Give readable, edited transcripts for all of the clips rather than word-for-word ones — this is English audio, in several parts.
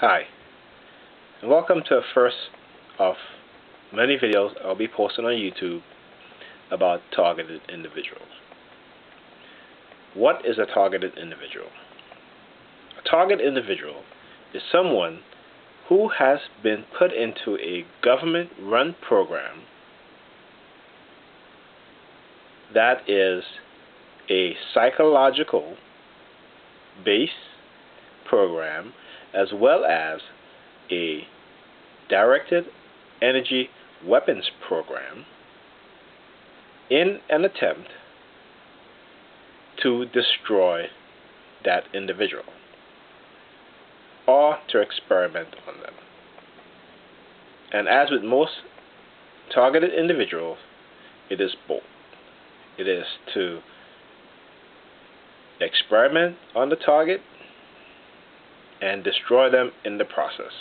Hi, and welcome to the first of many videos I'll be posting on YouTube about targeted individuals. What is a targeted individual? A target individual is someone who has been put into a government-run program that is a psychological-based program as well as a directed energy weapons program in an attempt to destroy that individual or to experiment on them. And as with most targeted individuals, it is both. It is to experiment on the target and destroy them in the process.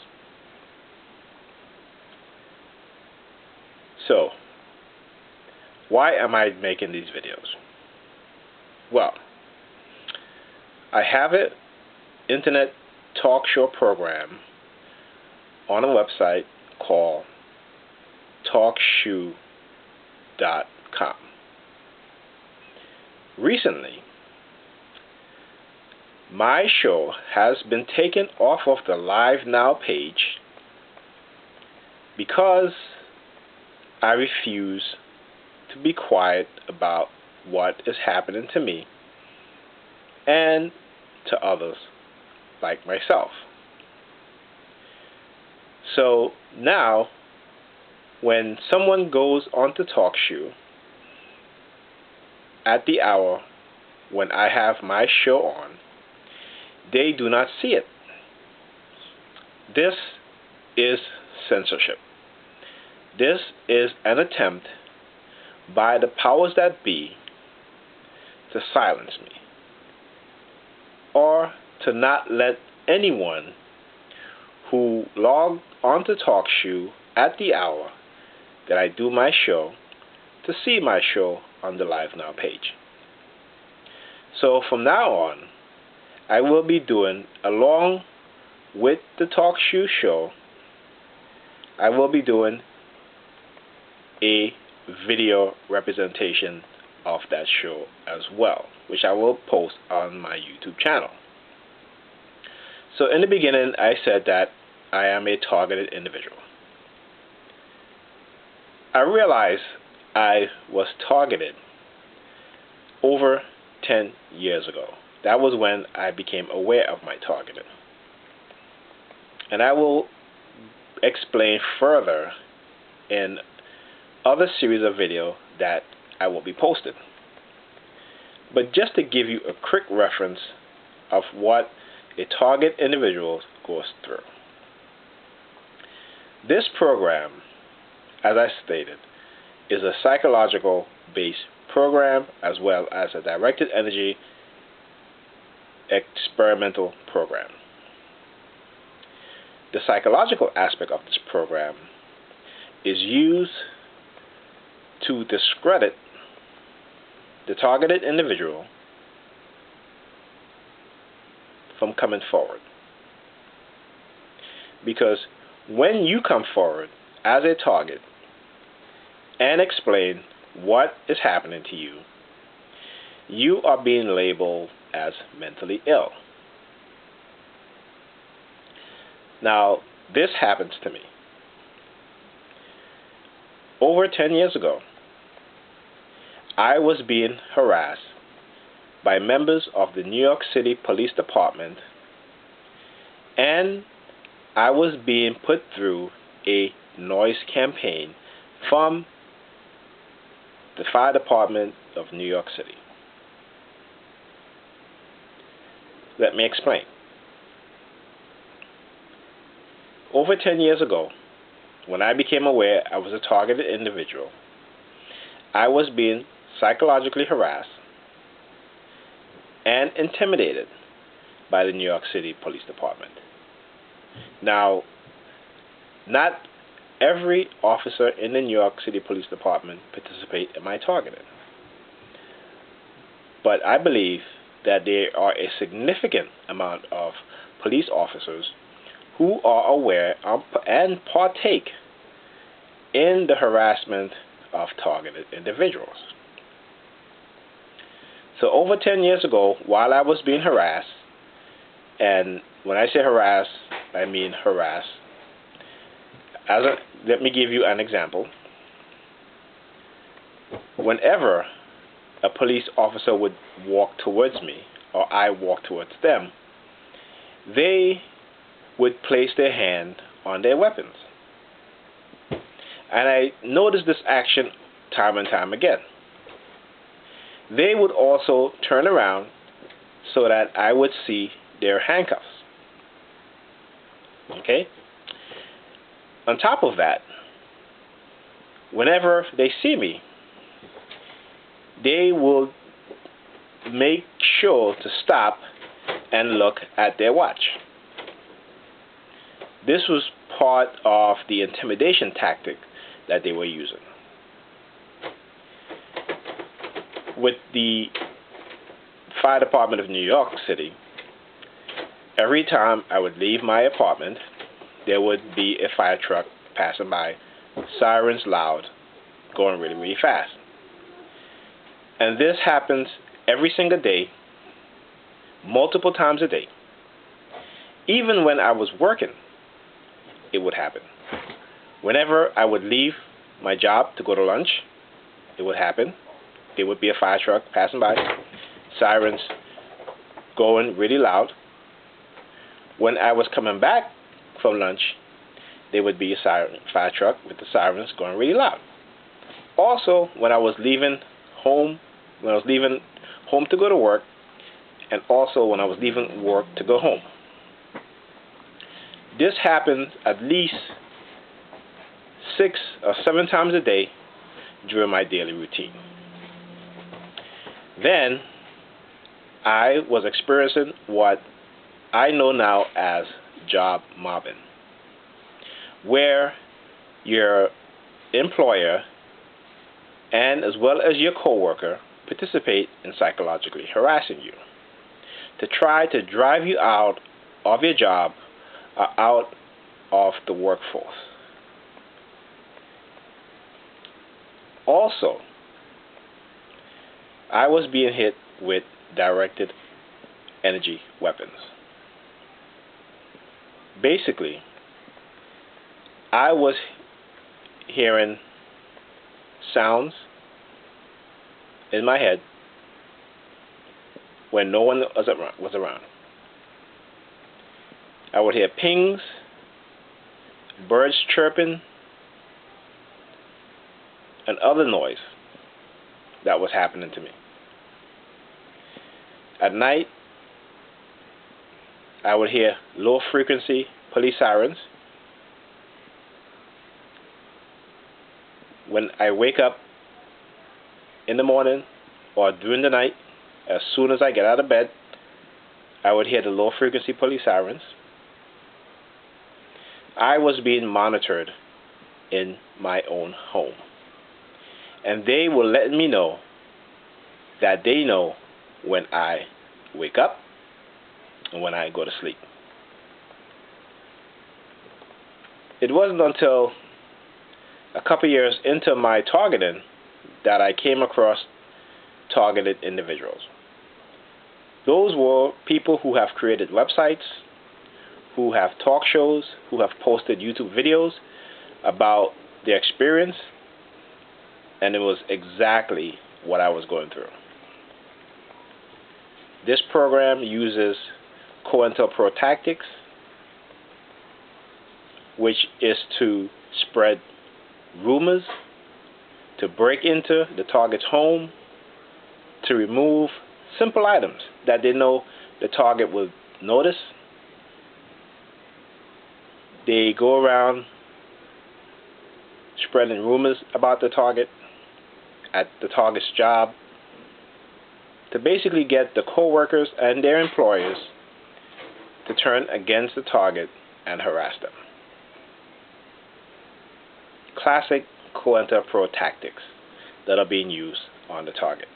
So, why am I making these videos? Well, I have an internet talk show program on a website called talkshoe.com. Recently, my show has been taken off of the Live Now page because I refuse to be quiet about what is happening to me and to others like myself. So now, when someone goes onto TalkShoe at the hour when I have my show on, they do not see it. This is censorship. This is an attempt by the powers that be to silence me or to not let anyone who logged onto TalkShoe at the hour that I do my show to see my show on the Live Now page. So from now on, I will be doing, along with the TalkShoe show, I will be doing a video representation of that show as well, which I will post on my YouTube channel. So in the beginning, I said that I am a targeted individual. I realized I was targeted over 10 years ago. That was when I became aware of my targeting. And I will explain further in other series of video that I will be posting. But just to give you a quick reference of what a target individual goes through. This program, as I stated, is a psychological-based program as well as a directed energy experimental program. The psychological aspect of this program is used to discredit the targeted individual from coming forward. Because when you come forward as a target and explain what is happening to you, you are being labeled as mentally ill. Now, this happens to me. Over 10 years ago, I was being harassed by members of the New York City Police Department, and I was being put through a noise campaign from the Fire Department of New York City. Let me explain. Over 10 years ago, when I became aware I was a targeted individual, I was being psychologically harassed and intimidated by the New York City Police Department. Now, not every officer in the New York City Police Department participate in my targeting. But I believe that there are a significant amount of police officers who are aware and partake in the harassment of targeted individuals. So over 10 years ago, while I was being harassed, and when I say harass, I mean harass. Let me give you an example. Whenever a police officer would walk towards me, or I walk towards them, they would place their hand on their weapons. And I noticed this action time and time again. They would also turn around so that I would see their handcuffs. Okay? On top of that, whenever they see me, they will make sure to stop and look at their watch. This was part of the intimidation tactic that they were using. With the fire department of New York City, every time I would leave my apartment, there would be a fire truck passing by, sirens loud, going really, really fast. And this happens every single day, multiple times a day. Even when I was working, it would happen. Whenever I would leave my job to go to lunch, it would happen. There would be a fire truck passing by, sirens going really loud. When I was coming back from lunch, there would be a fire truck with the sirens going really loud. Also, when I was leaving home to go to work, and also when I was leaving work to go home. This happened at least 6 or 7 times a day during my daily routine. Then I was experiencing what I know now as job mobbing, where your employer and as well as your coworker participate in psychologically harassing you to try to drive you out of your job or out of the workforce. Also, I was being hit with directed energy weapons. Basically, I was hearing sounds in my head when no one was around. I would hear pings, birds chirping, and other noise that was happening to me. At night, I would hear low frequency police sirens. When I wake up in the morning or during the night, as soon as I get out of bed, I would hear the low frequency police sirens. I was being monitored in my own home. And they were letting me know that they know when I wake up and when I go to sleep. It wasn't until a couple years into my targeting that I came across targeted individuals. Those were people who have created websites, who have talk shows, who have posted YouTube videos about their experience, and it was exactly what I was going through. This program uses COINTELPRO tactics, which is to spread rumors, to break into the target's home, to remove simple items that they know the target will notice. They go around spreading rumors about the target at the target's job to basically get the co-workers and their employers to turn against the target and harass them. Classic COINTELPRO tactics that are being used on the target.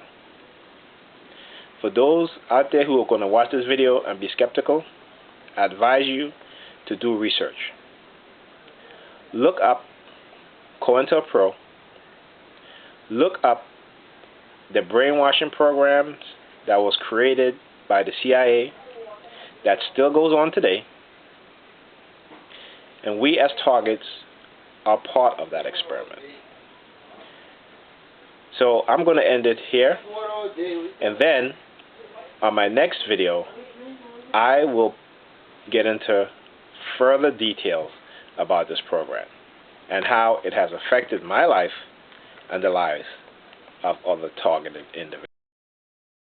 For those out there who are going to watch this video and be skeptical, I advise you to do research. Look up COINTELPRO. Look up the brainwashing programs that was created by the CIA that still goes on today. And we as targets are part of that experiment. So I'm going to end it here. And then on my next video, I will get into further details about this program and how it has affected my life and the lives of other targeted individuals.